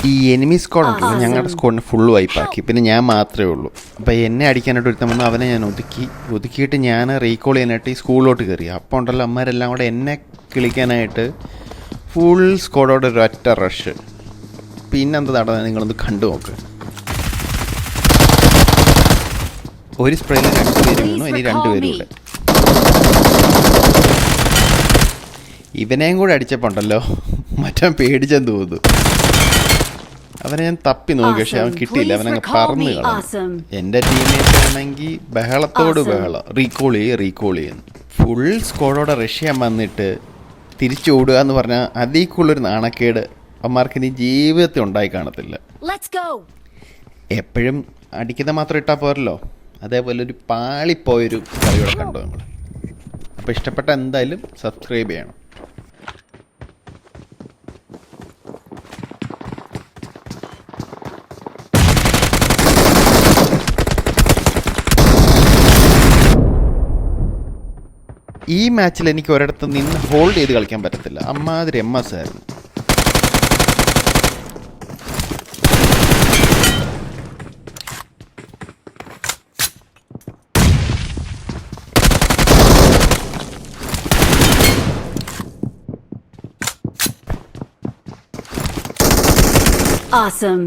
ഈ enemy squad ഉണ്ടല്ലോ, ഞങ്ങളുടെ സ്ക്വാഡിനെ ഫുൾ വൈപ്പാക്കി. പിന്നെ ഞാൻ മാത്രമേ ഉള്ളൂ. അപ്പോൾ എന്നെ അടിക്കാനായിട്ട് ഒരുത്തം വന്നു. അവനെ ഞാൻ ഒതുക്കിയിട്ട് ഞാൻ റീകോൾ ചെയ്യാനായിട്ട് ഈ സ്കൂളിലോട്ട് കയറി. അപ്പോൾ ഉണ്ടല്ലോ അമ്മമാരെല്ലാം കൂടെ എന്നെ കിളിക്കാനായിട്ട് ഫുൾ സ്ക്വാഡോടെ ഒരു ഒറ്റ റഷ്. പിന്നെന്താ നടന്നത് നിങ്ങളൊന്ന് കണ്ടു നോക്ക്. ഒരു സ്പ്രേയിൽ 2 പേര് വീണു, ഇനി 2 പേരും ഉണ്ട്. ഇവനെയും കൂടെ അടിച്ചപ്പോൾ ഉണ്ടല്ലോ മറ്റവൻ പേടിച്ചെന്ന് തോന്നുന്നു. അവനെ ഞാൻ തപ്പി നോക്കി, പക്ഷെ അവൻ കിട്ടിയില്ല. അവനങ്ങ് പറന്ന് കളഞ്ഞു. എൻ്റെ ടീമേറ്റ് ആണെങ്കിൽ ബഹളത്തോട് ബഹളം, റീകോൾ ചെയ്യുന്നു. ഫുൾ സ്ക്വാഡോടെ റഷ്യാൻ വന്നിട്ട് തിരിച്ചോടുക എന്ന് പറഞ്ഞാൽ അതിക്കുള്ളൊരു നാണക്കേട് അവന്മാർക്ക് ഇനി ജീവിതത്തിൽ ഉണ്ടായി കാണത്തില്ല. എപ്പോഴും അടിക്കുന്ന മാത്രം ഇട്ടാൽ പോരല്ലോ, അതേപോലെ ഒരു പാളിപ്പോയൊരു കളിയോടെ കണ്ടു നമ്മൾ. അപ്പോൾ ഇഷ്ടപ്പെട്ട എന്തായാലും സബ്സ്ക്രൈബ് ചെയ്യണം. ഈ മാച്ചിൽ എനിക്ക് ഒരിടത്ത് നിന്ന് ഹോൾഡ് ചെയ്ത് കളിക്കാൻ പറ്റത്തില്ല. അമ്മാതിരി MS ആയിരുന്നു. Awesome.